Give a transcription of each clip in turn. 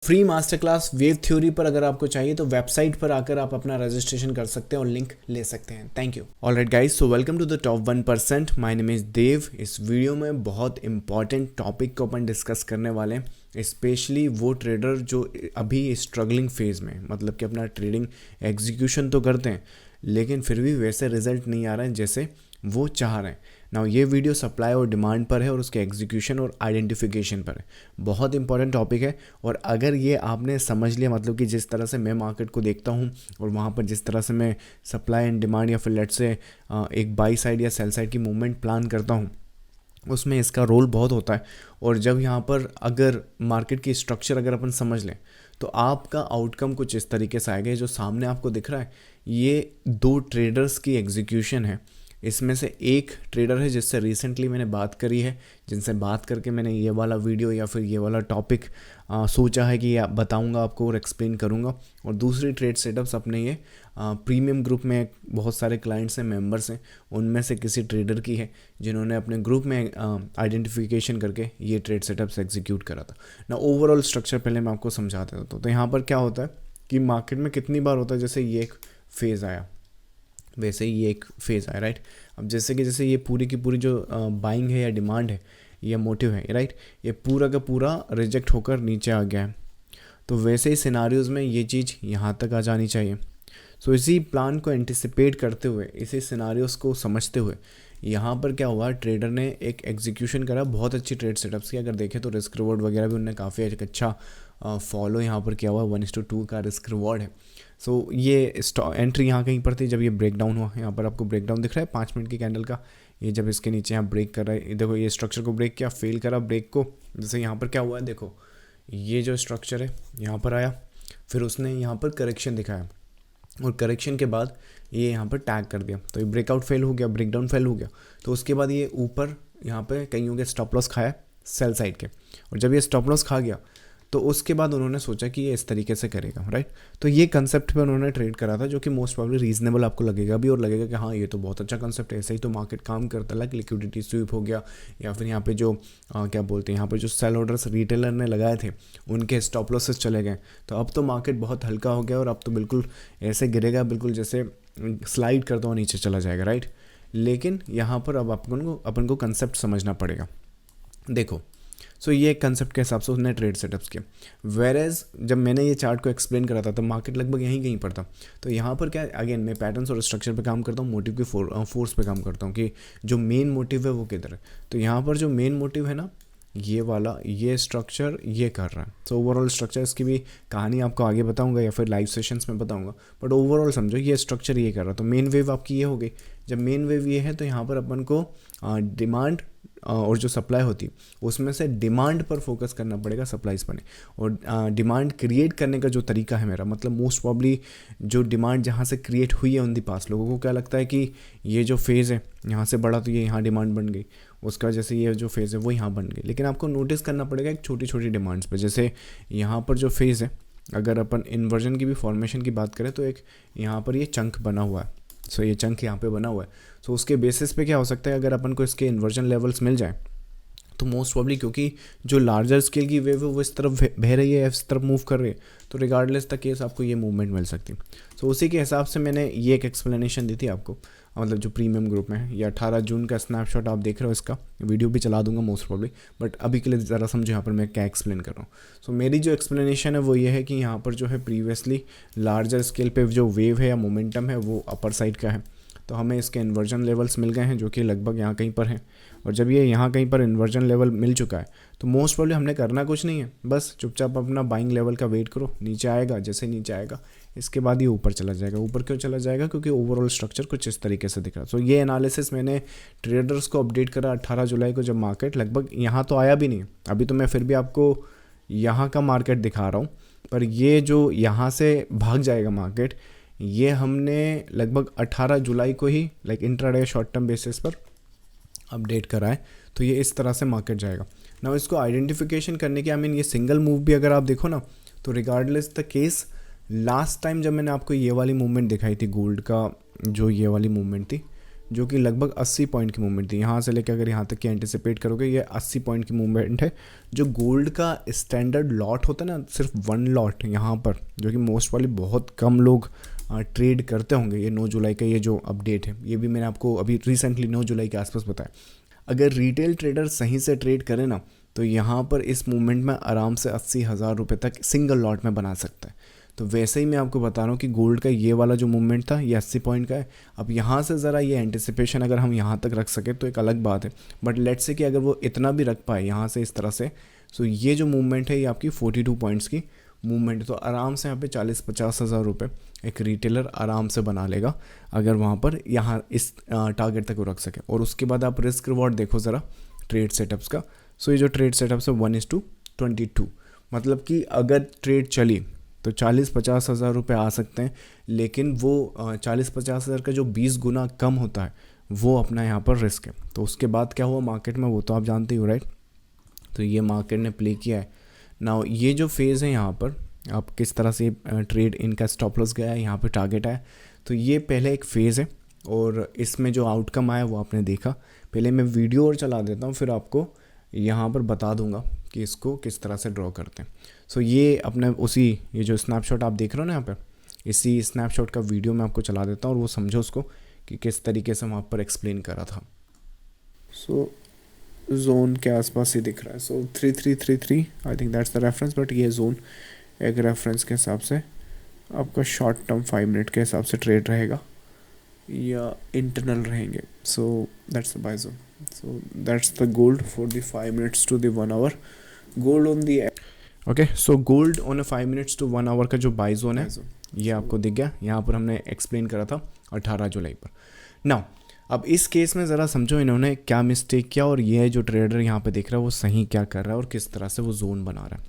Free master class wave theory पर अगर आपको चाहिए तो वेबसाइट पर आकर आप अपना रजिस्ट्रेशन कर सकते हैं और लिंक ले सकते हैं। Thank you. Alright guys, so welcome to the top 1%। My name is Dev. इस वीडियो में बहुत इंपॉर्टेंट टॉपिक को अपन डिस्कस करने वाले हैं, स्पेशली वो ट्रेडर जो अभी स्ट्रगलिंग फेज में, मतलब कि अपना ट्रेडिंग एग्जीक्यूशन तो करते हैं लेकिन फिर भी वैसे रिजल्ट नहीं आ रहे हैं जैसे वो चाह रहे हैं। नाउ ये वीडियो सप्लाई और डिमांड पर है और उसके एग्जीक्यूशन और आइडेंटिफिकेशन पर है। बहुत इंपॉर्टेंट टॉपिक है और अगर ये आपने समझ लिया, मतलब कि जिस तरह से मैं मार्केट को देखता हूँ और वहाँ पर जिस तरह से मैं सप्लाई एंड डिमांड या फिर लेट्स से एक बाई साइड या सेल साइड की मूवमेंट प्लान करता हूँ, उसमें इसका रोल बहुत होता है। और जब यहाँ पर अगर मार्केट की स्ट्रक्चर अगर अपन समझ लें तो आपका आउटकम कुछ इस तरीके से आएगा। जो सामने आपको दिख रहा है ये दो ट्रेडर्स की एग्जीक्यूशन है। इसमें से एक ट्रेडर है जिससे रिसेंटली मैंने बात करी है, जिनसे बात करके मैंने ये वाला वीडियो या फिर ये वाला टॉपिक सोचा है कि बताऊंगा आपको और एक्सप्लेन करूंगा। और दूसरी ट्रेड सेटअप्स अपने ये प्रीमियम ग्रुप में बहुत सारे क्लाइंट्स हैं, मेंबर्स हैं, उनमें से किसी ट्रेडर की है जिन्होंने अपने ग्रुप में आइडेंटिफिकेशन करके ये ट्रेड सेटअप्स एग्जीक्यूट करा था ना। ओवरऑल स्ट्रक्चर पहले मैं आपको समझा देता हूँ। तो यहाँ पर क्या होता है कि मार्केट में कितनी बार होता है, जैसे ये एक फेज़ आया वैसे ही ये एक फेज़ आया, राइट। अब जैसे ये पूरी की पूरी जो बाइंग है या डिमांड है या मोटिव है, राइट, ये पूरा का पूरा रिजेक्ट होकर नीचे आ गया है। तो वैसे ही सिनारियोज़ में ये चीज़ यहाँ तक आ जानी चाहिए। सो इसी प्लान को एंटिसिपेट करते हुए, इसी सिनारियोज़ को समझते हुए यहाँ पर क्या हुआ, ट्रेडर ने एक एग्जीक्यूशन करा, बहुत अच्छी ट्रेड सेटअप्स की। अगर देखें तो रिस्क रिवॉर्ड वगैरह भी उन्होंने काफ़ी अच्छा फॉलो यहाँ पर किया हुआ, 1:2 का रिस्क रिवॉर्ड है। सो ये एंट्री यहाँ कहीं पर थी जब ये ब्रेक डाउन हुआ। यहाँ पर आपको ब्रेक डाउन दिख रहा है 5 मिनट की कैंडल का। ये जब इसके नीचे यहाँ ब्रेक कर रहा है, देखो ये स्ट्रक्चर को ब्रेक किया, फेल करा ब्रेक को। जैसे यहाँ पर क्या हुआ है, देखो ये जो स्ट्रक्चर है यहाँ पर आया, फिर उसने यहाँ पर करेक्शन दिखाया और करेक्शन के बाद ये यहाँ पर टैग कर दिया। तो ये ब्रेकआउट फेल हो गया, ब्रेकडाउन फेल हो गया। तो उसके बाद ये ऊपर यहाँ पे कहीं हो गया, स्टॉप लॉस खाया सेल साइड के। और जब ये स्टॉप लॉस खा गया तो उसके बाद उन्होंने सोचा कि ये इस तरीके से करेगा, राइट। तो ये कंसेप्ट पे उन्होंने ट्रेड करा था, जो कि मोस्ट प्रॉब्ली रीजनेबल आपको लगेगा भी और लगेगा कि हाँ ये तो बहुत अच्छा कंसेप्ट है, ऐसे ही तो मार्केट काम करता है। लिक्विडिटी स्वीप हो गया या फिर यहाँ पे जो क्या बोलते हैं, यहाँ पे जो सेल ऑर्डर्स रिटेलर ने लगाए थे उनके स्टॉप लॉसेस चले गए। तो अब तो मार्केट बहुत हल्का हो गया और अब तो बिल्कुल ऐसे गिरेगा, बिल्कुल जैसे स्लाइड करता हुआ नीचे चला जाएगा, राइट। लेकिन यहाँ पर अब अपन को कंसेप्ट समझना पड़ेगा। देखो सो ये एक कंसेप्ट के हिसाब से उसने ट्रेड सेटअप्स किया। वेरेज जब मैंने ये चार्ट को एक्सप्लेन करा था तो मार्केट लगभग यहीं कहीं पर था। तो यहाँ पर क्या, अगेन मैं पैटर्न्स और स्ट्रक्चर पे काम करता हूँ, मोटिव की फोर्स पे काम करता हूँ कि जो मेन मोटिव है वो किधर है। तो यहाँ पर जो मेन मोटिव है ना, ये वाला, ये स्ट्रक्चर ये कर रहा है। सो ओवरऑल स्ट्रक्चर, इसकी भी कहानी आपको आगे बताऊंगा या फिर लाइव सेशंस में बताऊंगा, बट ओवरऑल समझो ये स्ट्रक्चर ये कर रहा है। तो मेन वेव आपकी ये हो गई। जब मेन वेव ये है तो यहाँ पर अपन को डिमांड और जो सप्लाई होती है उसमें से डिमांड पर फोकस करना पड़ेगा, सप्लाईज पर नहीं। और डिमांड क्रिएट करने का जो तरीका है मेरा, मतलब मोस्ट प्रॉब्ली जो डिमांड जहाँ से क्रिएट हुई है उन दी पास, लोगों को क्या लगता है कि ये जो फेज़ है यहाँ से बढ़ा तो ये यहाँ डिमांड बन गई, उसका वजह से ये जो फेज़ है वो यहाँ बन गई। लेकिन आपको नोटिस करना पड़ेगा एक छोटी छोटी डिमांड्स पर। जैसे यहाँ पर जो फेज़ है, अगर अपन इन्वर्जन की भी फॉर्मेशन की बात करें तो एक यहाँ पर ये चंक बना हुआ है। सो ये चंक यहाँ पे बना हुआ है। सो उसके बेसिस पे क्या हो सकता है, अगर अपन को इसके इन्वर्जन लेवल्स मिल जाए तो मोस्ट प्रॉब्ली, क्योंकि जो लार्जर स्केल की वेव है वो इस तरफ बह रही है, इस तरफ मूव कर रही है, तो रिगार्डलेस द केस आपको ये मूवमेंट मिल सकती है। सो उसी के हिसाब से मैंने ये एक एक्सप्लेनेशन दी थी आपको, मतलब जो प्रीमियम ग्रुप में है। ये 18 जून का स्नैपशॉट आप देख रहे हो, इसका वीडियो भी चला दूंगा मोस्ट प्रॉब्ली, बट अभी के लिए ज़रा समझो यहाँ पर मैं क्या एक्सप्लेन कर रहा हूँ। सो मेरी जो एक्सप्लेनेशन है वो ये है कि यहाँ पर जो है प्रीवियसली लार्जर स्केल पे जो वेव है या मोमेंटम है वो अपर साइड का है। तो हमें इसके इन्वर्जन लेवल्स मिल गए हैं जो कि लगभग यहाँ कहीं पर हैं। और जब ये यहाँ कहीं पर इन्वर्जन लेवल मिल चुका है तो मोस्ट प्रॉब्ली हमने करना कुछ नहीं है, बस चुपचाप अपना बाइंग लेवल का वेट करो। नीचे आएगा, जैसे नीचे आएगा इसके बाद ये ऊपर चला जाएगा। ऊपर क्यों चला जाएगा, क्योंकि ओवरऑल स्ट्रक्चर कुछ इस तरीके से दिख रहा है। सो ये एनालिसिस मैंने ट्रेडर्स को अपडेट करा 18 जुलाई को, जब मार्केट लगभग यहाँ तो आया भी नहीं। अभी तो मैं फिर भी आपको यहाँ का मार्केट दिखा रहा हूँ, पर ये जो यहाँ से भाग जाएगा मार्केट, ये हमने लगभग 18 जुलाई को ही इंट्राडे शॉर्ट टर्म बेसिस पर अपडेट करा है। तो ये इस तरह से मार्केट जाएगा ना। इसको आइडेंटिफिकेशन करने की, ये सिंगल मूव भी अगर आप देखो ना, तो regardless the case, last time जब मैंने आपको ये वाली मूवमेंट दिखाई थी गोल्ड का, जो ये वाली मूवमेंट थी, जो कि लगभग 80 पॉइंट की मूवमेंट थी। यहाँ से लेकर अगर यहाँ तक की एंटिसिपेट करोगे ये 80 पॉइंट की मूवमेंट है। जो गोल्ड का स्टैंडर्ड लॉट होता है ना, सिर्फ 1 लॉट यहाँ पर, जो कि मोस्ट वाली बहुत कम लोग ट्रेड करते होंगे। ये 9 जुलाई का ये जो अपडेट है, ये भी मैंने आपको अभी रिसेंटली 9 जुलाई के आसपास बताया। अगर रिटेल ट्रेडर सही से ट्रेड करें ना, तो यहाँ पर इस मूवमेंट में आराम से 80,000 रुपये तक सिंगल लॉट में बना सकता है। तो वैसे ही मैं आपको बता रहा हूँ कि गोल्ड का ये वाला जो मूवमेंट था ये 80 पॉइंट का है। अब यहाँ से ज़रा ये एंटिसिपेशन अगर हम यहाँ तक रख सकें तो एक अलग बात है, बट लेट्स से कि अगर वो इतना भी रख पाए यहाँ से इस तरह से, सो ये जो मूवमेंट है ये आपकी 42 पॉइंट्स की मूवमेंट। तो आराम से यहाँ पे 40-50 हज़ार रुपये एक रिटेलर आराम से बना लेगा अगर वहाँ पर यहाँ इस टारगेट तक वो रख सके। और उसके बाद आप रिस्क रिवॉर्ड देखो ज़रा ट्रेड सेटअप्स का। सो ये जो ट्रेड सेटअप्स है 1:22, मतलब कि अगर ट्रेड चली तो 40-50 हज़ार रुपये आ सकते हैं, लेकिन वो 40-50 हज़ार का जो 20 गुना कम होता है वो अपना यहाँ पर रिस्क है। तो उसके बाद क्या हुआ मार्केट में वो तो आप जानते ही हो, राइट। तो ये मार्केट ने प्ले किया है। नाउ ये जो फेज़ है यहाँ पर आप किस तरह से ट्रेड इनका स्टॉप लॉस गया है, यहाँ पे टारगेट आया, तो ये पहले एक फ़ेज़ है और इसमें जो आउटकम आया वो आपने देखा। पहले मैं वीडियो और चला देता हूँ, फिर आपको यहाँ पर बता दूंगा कि इसको किस तरह से ड्रॉ करते हैं। सो ये अपने उसी ये जो स्नैपशॉट आप देख रहे हो ना यहाँ पर, इसी स्नैपशॉट का वीडियो मैं आपको चला देता हूँ और वो समझो उसको कि किस तरीके से वहाँ पर एक्सप्लेन करा था। सो जोन के आसपास ही दिख रहा है। सो 3333 I think that's the reference, but ये जोन एक रेफरेंस के हिसाब से आपका शॉर्ट टर्म 5 मिनट के हिसाब से ट्रेड रहेगा या इंटरनल रहेंगे। So that's the buy zone. So that's the gold for the 5 minutes to the 1 hour. Gold on the okay, so gold on 5 minutes to 1 hour का जो बाय जोन है ये आपको दिख गया। यहाँ पर हमने एक्सप्लेन करा था 18 जुलाई पर। नाउ अब इस केस में ज़रा समझो इन्होंने क्या मिस्टेक किया और ये जो ट्रेडर यहाँ पे दिख रहा है वो सही क्या कर रहा है और किस तरह से वो जोन बना रहा है।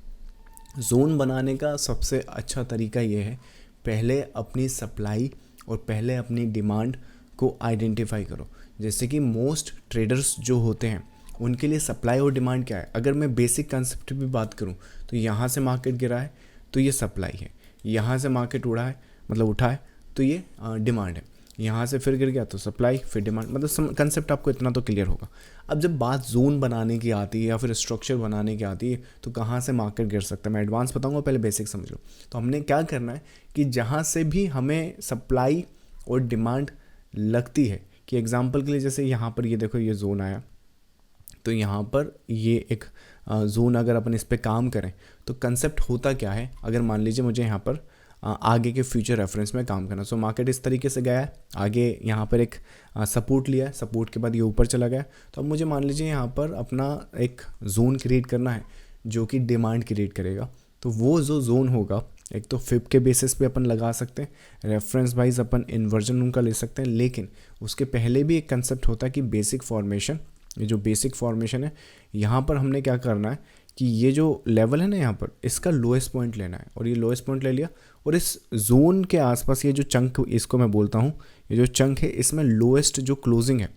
जोन बनाने का सबसे अच्छा तरीका ये है, पहले अपनी सप्लाई और पहले अपनी डिमांड को आइडेंटिफाई करो। जैसे कि मोस्ट ट्रेडर्स जो होते हैं उनके लिए सप्लाई और डिमांड क्या है। अगर मैं बेसिक कंसेप्ट भी बात करूं तो यहाँ से मार्केट गिरा है तो ये सप्लाई है, यहाँ से मार्केट उड़ा है मतलब उठा है तो ये डिमांड है, यहाँ से फिर गिर गया तो सप्लाई फिर डिमांड। मतलब कंसेप्ट आपको इतना तो क्लियर होगा। अब जब बात जोन बनाने की आती है या फिर स्ट्रक्चर बनाने की आती है तो कहाँ से मार्केट गिर सकता है मैं एडवांस बताऊंगा, पहले बेसिक समझ लो। तो हमने क्या करना है कि जहाँ से भी हमें सप्लाई और डिमांड लगती है, कि एग्जांपल के लिए जैसे यहाँ पर ये देखो ये जोन आया, तो यहाँ पर ये एक जोन अगर अपन इस पर काम करें तो कंसेप्ट होता क्या है। अगर मान लीजिए मुझे यहाँ पर आगे के फ्यूचर रेफरेंस में काम करना, सो मार्केट इस तरीके से गया है, आगे यहाँ पर एक सपोर्ट लिया है, सपोर्ट के बाद ये ऊपर चला गया। तो अब मुझे मान लीजिए यहाँ पर अपना एक जोन क्रिएट करना है जो कि डिमांड क्रिएट करेगा। तो वो जो जोन होगा एक तो फिब के बेसिस पे अपन लगा सकते हैं, रेफरेंस वाइज अपन इन्वर्जन उनका ले सकते हैं, लेकिन उसके पहले भी एक कंसेप्ट होता है कि बेसिक फॉर्मेशन। ये जो बेसिक फॉर्मेशन है यहाँ पर हमने क्या करना है कि ये जो लेवल है ना यहाँ पर इसका लोएस्ट पॉइंट लेना है, और ये लोएस्ट पॉइंट ले लिया और इस जोन के आसपास ये जो चंक इसको मैं बोलता हूँ, ये जो चंक है इसमें लोएस्ट जो क्लोजिंग है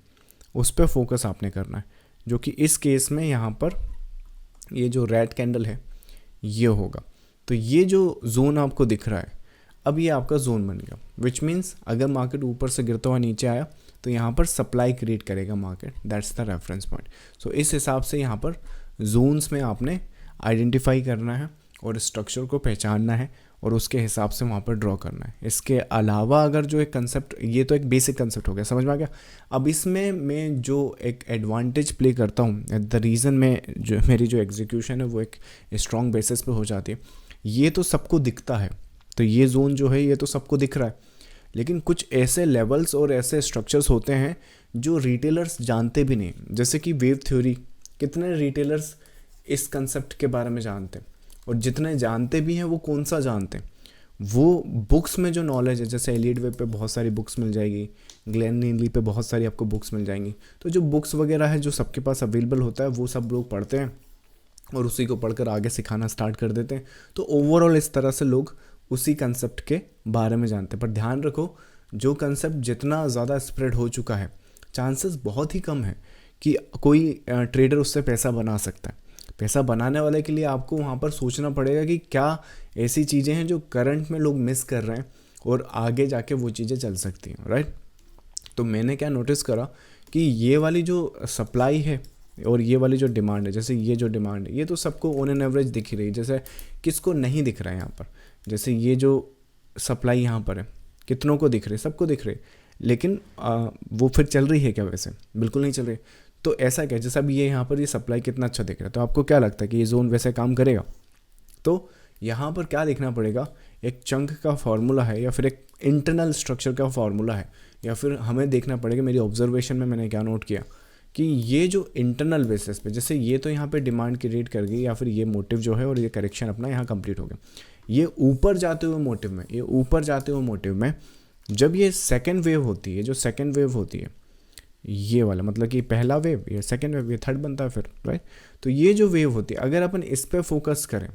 उस पर फोकस आपने करना है, जो कि इस केस में यहाँ पर ये जो रेड कैंडल है ये होगा। तो ये जो जोन आपको दिख रहा है अब ये आपका जोन बन गया, विच मीन्स अगर मार्केट ऊपर से गिरता हुआ नीचे आया तो यहाँ पर सप्लाई क्रिएट करेगा market, that's the reference point. So इस हिसाब से यहाँ पर जोन्स में आपने आइडेंटिफाई करना है और स्ट्रक्चर को पहचानना है और उसके हिसाब से वहाँ पर ड्रॉ करना है। इसके अलावा अगर जो एक कंसेप्ट, ये तो एक बेसिक कंसेप्ट हो गया, समझ में आ गया। अब इसमें मैं जो एक एडवांटेज प्ले करता हूँ, द रीज़न में जो मेरी जो एग्जीक्यूशन है वो एक स्ट्रॉन्ग बेसिस पे हो जाती है। ये तो सबको दिखता है, तो ये जोन जो है ये तो सबको दिख रहा है, लेकिन कुछ ऐसे लेवल्स और ऐसे स्ट्रक्चर्स होते हैं जो रिटेलर्स जानते भी नहीं। जैसे कि वेव थ्योरी, कितने रिटेलर्स इस कंसेप्ट के बारे में जानते हैं, और जितने जानते भी हैं वो कौन सा जानते हैं, वो बुक्स में जो नॉलेज है, जैसे एलियट वेब पे बहुत सारी बुक्स मिल जाएगी, ग्लेन नीली पे बहुत सारी आपको बुक्स मिल जाएंगी। तो जो बुक्स वगैरह है जो सबके पास अवेलेबल होता है वो सब लोग पढ़ते हैं और उसी को पढ़कर आगे सिखाना स्टार्ट कर देते हैं। तो ओवरऑल इस तरह से लोग उसी कंसेप्ट के बारे में जानते हैं। पर ध्यान रखो, जो कंसेप्ट जितना ज़्यादा स्प्रेड हो चुका है, चांसेस बहुत ही कम है कि कोई ट्रेडर उससे पैसा बना सकता है। पैसा बनाने वाले के लिए आपको वहाँ पर सोचना पड़ेगा कि क्या ऐसी चीज़ें हैं जो करंट में लोग मिस कर रहे हैं और आगे जाके वो चीज़ें चल सकती हैं, राइट। तो मैंने क्या नोटिस करा कि ये वाली जो सप्लाई है और ये वाली जो डिमांड है, जैसे ये जो डिमांड है ये तो सबको ऑन एन एवरेज दिख ही रही है, जैसे किसको नहीं दिख रहा है यहाँ पर, जैसे ये जो सप्लाई यहाँ पर है कितनों को दिख रही है, सबको दिख रही है, लेकिन वो फिर चल रही है क्या? वैसे बिल्कुल नहीं चल रही। तो ऐसा क्या, जैसे अब ये यहाँ पर ये सप्लाई कितना अच्छा दिख रहा है, तो आपको क्या लगता है कि ये जोन वैसे काम करेगा? तो यहाँ पर क्या देखना पड़ेगा, एक चंक का फार्मूला है या फिर एक इंटरनल स्ट्रक्चर का फार्मूला है, या फिर हमें देखना पड़ेगा, मेरी ऑब्जर्वेशन में मैंने क्या नोट किया कि ये जो इंटरनल बेसिस पे, जैसे ये तो यहाँ पे डिमांड क्रिएट कर गई या फिर ये मोटिव जो है और ये करेक्शन अपना यहाँ कंप्लीट हो गया, ये ऊपर जाते हुए मोटिव में, ये ऊपर जाते हुए मोटिव में जब ये सेकेंड वेव होती है, जो सेकेंड वेव होती है ये वाला, मतलब कि पहला वेव, ये सेकेंड वेव, ये थर्ड बनता है फिर, राइट। तो ये जो वेव होती है अगर अपन इस पर फोकस करें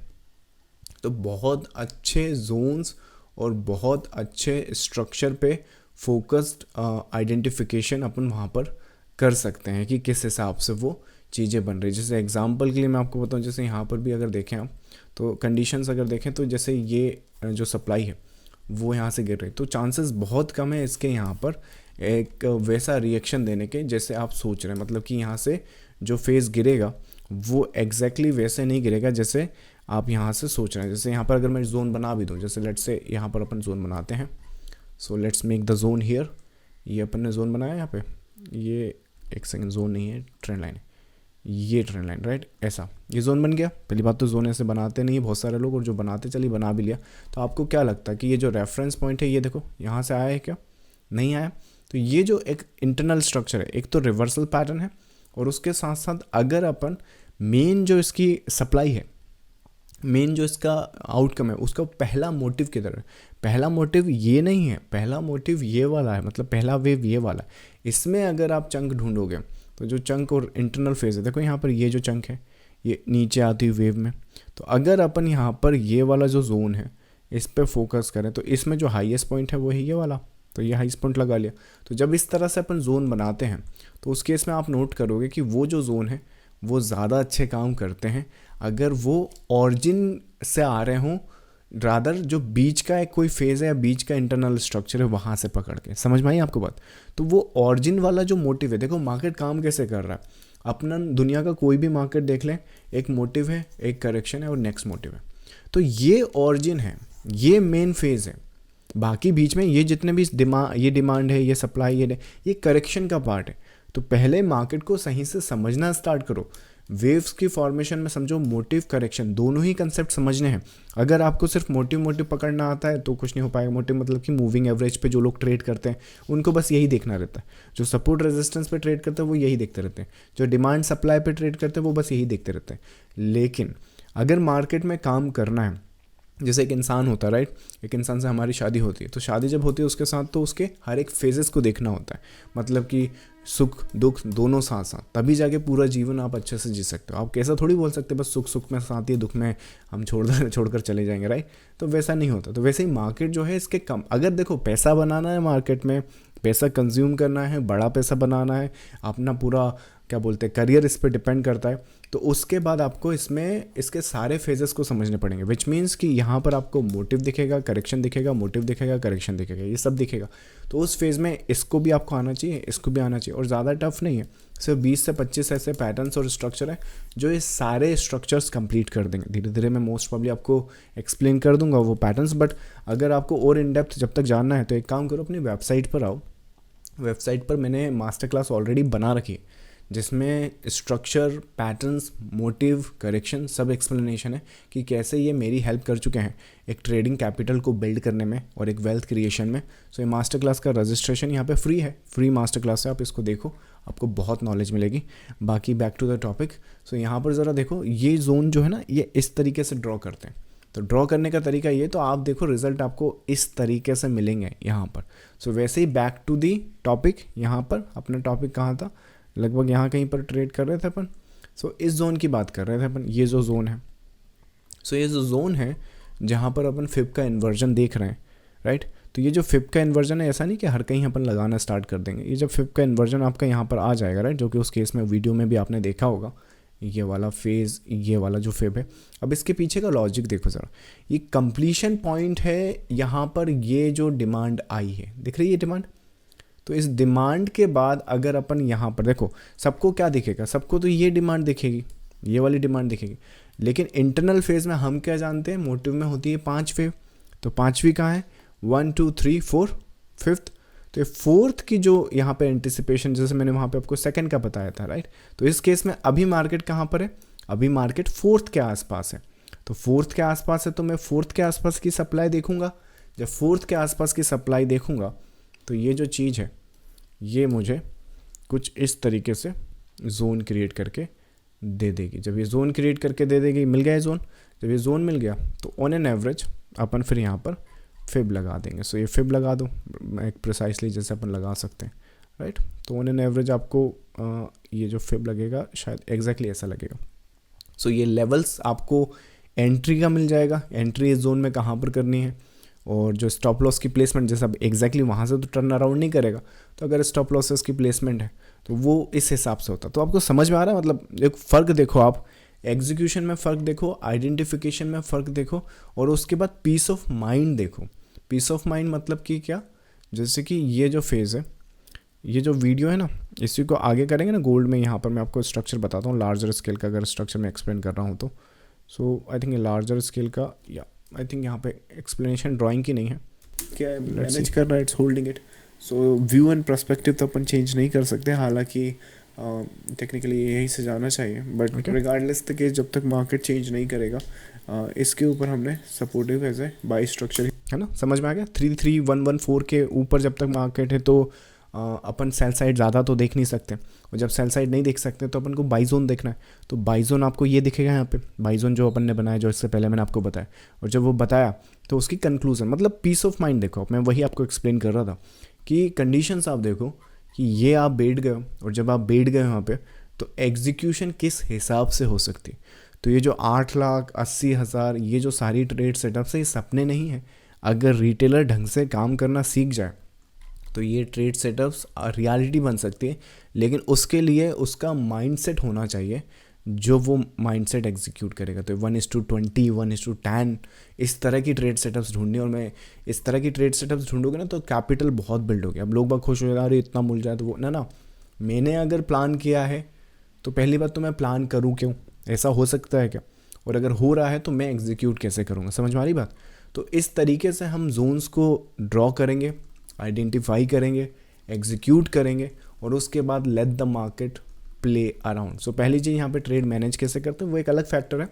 तो बहुत अच्छे जोन्स और बहुत अच्छे स्ट्रक्चर पे फोकस्ड आइडेंटिफिकेशन अपन वहाँ पर कर सकते हैं कि किस हिसाब से वो चीज़ें बन रही है। जैसे एग्जांपल के लिए मैं आपको बताऊँ, जैसे यहाँ पर भी अगर देखें आप तो कंडीशंस अगर देखें तो जैसे ये जो सप्लाई है वो यहाँ से गिर रही, तो चांसेस बहुत कम है इसके यहाँ पर एक वैसा रिएक्शन देने के जैसे आप सोच रहे हैं, मतलब कि यहाँ से जो फेज़ गिरेगा वो एग्जैक्टली वैसे नहीं गिरेगा जैसे आप यहाँ से सोच रहे हैं। जैसे यहाँ पर अगर मैं जोन बना भी दूँ, जैसे लेट्स से यहाँ पर अपन जोन बनाते हैं, so let's make the zone here, ये अपन ने जोन बनाया यहाँ पे, ये एक सेकंड जोन नहीं है, ट्रेंड लाइन है, ये ट्रेंड लाइन, राइट, ऐसा ये जोन बन गया। पहली बात तो जोन ऐसे बनाते नहीं बहुत सारे लोग, और जो बनाते चलिए बना भी लिया। तो आपको क्या लगता है कि ये जो रेफरेंस पॉइंट है ये देखो यहाँ से आया है क्या? नहीं आया। तो ये जो एक इंटरनल स्ट्रक्चर है, एक तो रिवर्सल पैटर्न है, और उसके साथ साथ अगर अपन मेन जो इसकी सप्लाई है, मेन जो इसका आउटकम है, उसका पहला मोटिव किधर है? पहला मोटिव ये नहीं है, पहला मोटिव ये वाला है, मतलब पहला वेव ये वाला है। इसमें अगर आप चंक ढूंढोगे तो जो चंक और इंटरनल फेज है, देखो यहाँ पर ये जो चंक है ये नीचे आती हुई वेव में, तो अगर अपन यहाँ पर ये वाला जो जोन है इस पर फोकस करें तो इसमें जो हाईएस्ट पॉइंट है वो है ये वाला, तो ये हाईएस्ट पॉइंट लगा लिया। तो जब इस तरह से अपन जोन बनाते हैं तो उस केस में आप नोट करोगे कि वो जो जोन है वो ज़्यादा अच्छे काम करते हैं अगर वो ऑरिजिन से आ रहे हों, रादर जो बीच का एक कोई फेज़ है या बीच का इंटरनल स्ट्रक्चर है वहाँ से पकड़ के। समझ में आई आपको बात? तो वो ऑरिजिन वाला जो मोटिव है, देखो मार्केट काम कैसे कर रहा है, अपना दुनिया का कोई भी मार्केट देख लें, एक मोटिव है, एक करेक्शन है और नेक्स्ट मोटिव है। तो ये ऑरिजिन है, ये मेन फेज़ है, बाकी बीच में ये जितने भी डिमांड है, ये सप्लाई, ये करेक्शन का पार्ट है। तो पहले मार्केट को सही से समझना स्टार्ट करो। वेव्स की फॉर्मेशन में समझो मोटिव करेक्शन दोनों ही कंसेप्ट समझने हैं। अगर आपको सिर्फ मोटिव पकड़ना आता है तो कुछ नहीं हो पाएगा। मोटिव मतलब कि मूविंग एवरेज पे जो लोग ट्रेड करते हैं उनको बस यही देखना रहता है, जो सपोर्ट रेजिस्टेंस पे ट्रेड करते हैं वो यही देखते रहते हैं, जो डिमांड सप्लाई पे ट्रेड करते हैं वो बस यही देखते रहते हैं। लेकिन अगर मार्केट में काम करना है, जैसे एक इंसान होता है, राइट, एक इंसान से हमारी शादी होती है, तो शादी जब होती है उसके साथ तो उसके हर एक फेजेस को देखना होता है, मतलब कि सुख दुख दोनों साथ साथ, तभी जाके पूरा जीवन आप अच्छे से जी सकते हो। आप कैसा थोड़ी बोल सकते बस सुख में साथ ही दुख में हम छोड़कर चले जाएंगे, राइट। तो वैसा नहीं होता। तो वैसे ही मार्केट जो है इसके कम, अगर देखो पैसा बनाना है मार्केट में, पैसा कंज्यूम करना है, बड़ा पैसा बनाना है, अपना पूरा क्या बोलते हैं करियर इस पर डिपेंड करता है, तो उसके बाद आपको इसमें इसके सारे फेजेस को समझने पड़ेंगे। विच मीन्स कि यहाँ पर आपको मोटिव दिखेगा, करेक्शन दिखेगा, मोटिव दिखेगा, करेक्शन दिखेगा, ये सब दिखेगा। तो उस फेज़ में इसको भी आपको आना चाहिए, इसको भी आना चाहिए, और ज़्यादा टफ नहीं है, सिर्फ 20 से 25 ऐसे पैटर्न्स और स्ट्रक्चर है जो ये सारे स्ट्रक्चर्स कंप्लीट कर देंगे। धीरे धीरे मैं मोस्ट प्रॉब्ली आपको एक्सप्लेन कर दूंगा वो पैटर्न्स, बट अगर आपको और इन डेप्थ जब तक जानना है तो एक काम करो, अपनी वेबसाइट पर आओ। वेबसाइट पर मैंने मास्टर क्लास ऑलरेडी बना रखी है जिसमें स्ट्रक्चर, पैटर्न्स, मोटिव, करेक्शन सब एक्सप्लेनेशन है कि कैसे ये मेरी हेल्प कर चुके हैं एक ट्रेडिंग कैपिटल को बिल्ड करने में और एक वेल्थ क्रिएशन में। सो ये मास्टर क्लास का रजिस्ट्रेशन यहाँ पे फ्री है, फ्री मास्टर क्लास है, आप इसको देखो, आपको बहुत नॉलेज मिलेगी। बाकी बैक टू द टॉपिक। सो यहाँ पर ज़रा देखो, ये जोन जो है ना ये इस तरीके से ड्रॉ करते हैं। तो ड्रॉ करने का तरीका ये, तो आप देखो रिजल्ट आपको इस तरीके से मिलेंगे यहाँ पर। सो वैसे ही बैक टू दी टॉपिक, यहाँ पर अपना टॉपिक कहाँ था, लगभग यहाँ कहीं पर ट्रेड कर रहे थे अपन। सो इस जोन की बात कर रहे थे अपन, ये जो जोन है, सो ये जो जोन है जहाँ पर अपन फिब का इन्वर्जन देख रहे हैं, राइट। तो ये जो फिब का इन्वर्जन है, ऐसा नहीं कि हर कहीं अपन लगाना स्टार्ट कर देंगे। ये जब फिब का इन्वर्जन आपका यहाँ पर आ जाएगा, राइट, जो कि उस केस में वीडियो में भी आपने देखा होगा, ये वाला फेज़, ये वाला जो फिब है। अब इसके पीछे का लॉजिक देखो ज़रा, ये कंप्लीशन पॉइंट है यहाँ पर, ये जो डिमांड आई है, दिख रही है डिमांड, तो इस डिमांड के बाद अगर अपन यहाँ पर देखो, सबको क्या दिखेगा, सबको तो ये डिमांड दिखेगी, ये वाली डिमांड दिखेगी, लेकिन इंटरनल फेज में हम क्या जानते हैं, मोटिव में होती है 5 वेव। तो 5वीं कहाँ है, 1 2 3 4 5th। तो ये 4th की जो यहाँ पे एंटिसिपेशन, जैसे मैंने वहाँ पे आपको सेकंड का बताया था, राइट। तो इस केस में अभी मार्केट कहाँ पर है, अभी मार्केट 4th के आसपास है। तो 4th के आसपास है तो मैं 4th के आसपास की सप्लाई देखूंगा। जब 4th के आसपास की सप्लाई देखूंगा तो ये जो चीज़ है ये मुझे कुछ इस तरीके से जोन क्रिएट करके दे देगी। जब ये जोन क्रिएट करके दे देगी, मिल गया जोन, जब ये जोन मिल गया तो ऑन एन एवरेज अपन फिर यहाँ पर फिब लगा देंगे। सो ये फिब लगा दो एक प्रिसाइसली जैसे अपन लगा सकते हैं, राइट। तो ऑन एन एवरेज आपको ये जो फिब लगेगा शायद एग्जैक्टली ऐसा लगेगा। सो ये लेवल्स आपको एंट्री का मिल जाएगा, एंट्री इस जोन में कहाँ पर करनी है, और जो स्टॉप लॉस की प्लेसमेंट, जैसे अब एग्जैक्टली वहाँ से तो टर्न अराउंड नहीं करेगा, तो अगर स्टॉप लॉसेस की प्लेसमेंट है तो वो इस हिसाब से होता है। तो आपको समझ में आ रहा है, मतलब एक फ़र्क देखो आप, एग्जीक्यूशन में फ़र्क देखो, आइडेंटिफिकेशन में फ़र्क देखो, और उसके बाद पीस ऑफ माइंड देखो। पीस ऑफ माइंड मतलब कि क्या, जैसे कि ये जो फेज़ है, ये जो वीडियो है ना, इसी को आगे करेंगे ना गोल्ड में। यहाँ पर मैं आपको स्ट्रक्चर बताता हूँ लार्जर स्केल का, अगर स्ट्रक्चर में एक्सप्लेन कर रहा हूँ तो। सो आई थिंक ये लार्जर स्केल का, या आई थिंक यहाँ पे एक्सप्लेनेशन ड्राइंग की नहीं है, क्या है मैनेज कर रहा है, it's holding it. So view and perspective तो अपन चेंज नहीं कर सकते, हालांकि टेक्निकली यही से जाना चाहिए, बट रिगार्डलेस द केस जब तक मार्केट चेंज नहीं करेगा, इसके ऊपर हमने supportive as a buy structure, है ना, समझ में आ गया। 33114 के ऊपर जब तक मार्केट है तो अपन सेल साइड ज़्यादा तो देख नहीं सकते, और जब सेल साइड नहीं देख सकते तो अपन को बाई जोन देखना है। तो बाई जोन आपको ये दिखेगा यहाँ पे, बाई जोन जो अपन ने बनाया, जो इससे पहले मैंने आपको बताया, और जब वो बताया तो उसकी कंक्लूजन मतलब पीस ऑफ माइंड देखो। मैं वही आपको एक्सप्लेन कर रहा था कि कंडीशंस आप देखो कि ये आप बैठ गए हो, और जब आप बैठ गए वहाँ पे तो एग्जीक्यूशन किस हिसाब से हो सकती है। तो ये जो 8,80,000 ये जो सारी ट्रेड सेटअप्स है, ये सपने नहीं है। अगर रिटेलर ढंग से काम करना सीख जाए तो ये ट्रेड सेटअप्स रियलिटी बन सकती है, लेकिन उसके लिए उसका माइंडसेट होना चाहिए जो वो माइंडसेट एग्जीक्यूट करेगा। तो 1:20, 1:10 इस तरह की ट्रेड सेटअप्स ढूंढनी, और मैं इस तरह की ट्रेड सेटअप्स ढूंढोगे ना तो कैपिटल बहुत बिल्ड हो गया। अब लोग बाग खुश हो जाए, अरे इतना मिल जाए तो वो ना, मैंने अगर प्लान किया है तो पहली बात तो मैं प्लान करूँ क्यों, ऐसा हो सकता है क्या, और अगर हो रहा है तो मैं एग्जीक्यूट कैसे करूँगा, समझ में आ रही बात। तो इस तरीके से हम जोन्स को ड्रॉ करेंगे, आइडेंटिफाई करेंगे, एग्जीक्यूट करेंगे, और उसके बाद let the market play around. So पहली चीज़ यहाँ पे ट्रेड मैनेज कैसे करते हैं वो एक अलग फैक्टर है,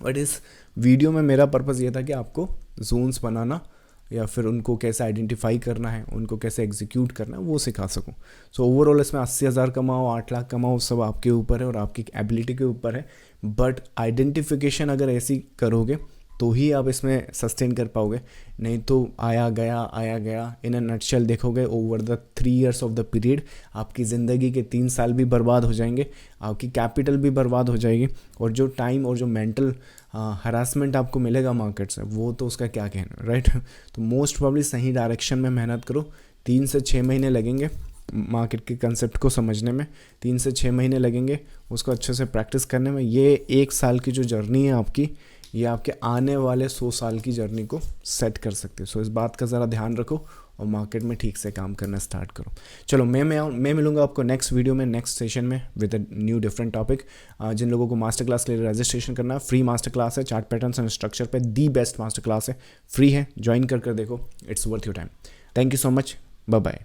बट इस वीडियो में मेरा पर्पज़ ये था कि आपको जोन्स बनाना या फिर उनको कैसे आइडेंटिफाई करना है, उनको कैसे एग्जीक्यूट करना है वो सिखा सकूं। सो ओवरऑल इसमें 80,000 कमाओ, 8 लाख कमाओ, सब आपके ऊपर है और आपकी एबिलिटी के ऊपर है, बट आइडेंटिफिकेशन अगर ऐसी करोगे तो ही आप इसमें सस्टेन कर पाओगे, नहीं तो आया गया इन अ नटशेल देखोगे over the 3 years of the period आपकी ज़िंदगी के 3 साल भी बर्बाद हो जाएंगे, आपकी कैपिटल भी बर्बाद हो जाएगी, और जो टाइम और जो मेंटल हरासमेंट आपको मिलेगा मार्केट से वो तो उसका क्या कहना, राइट। तो मोस्ट प्रोबेबली सही डायरेक्शन में मेहनत करो, 3 से 6 महीने लगेंगे मार्केट के कंसेप्ट को समझने में, 3 से 6 महीने लगेंगे उसको अच्छे से प्रैक्टिस करने में। ये 1 साल की जो जर्नी है आपकी, ये आपके आने वाले 100 साल की जर्नी को सेट कर सकते हो। सो इस बात का ज़रा ध्यान रखो और मार्केट में ठीक से काम करना स्टार्ट करो। चलो मैं मिलूंगा आपको नेक्स्ट वीडियो में, नेक्स्ट सेशन में with a new different topic. जिन लोगों को मास्टर क्लास के लिए रजिस्ट्रेशन करना है, फ्री मास्टर क्लास है, चार्ट पैटर्न्स एंड स्ट्रक्चर पे दी बेस्ट मास्टर क्लास है, फ्री है, ज्वाइन कर देखो, it's worth your time. Thank you so much, bye bye.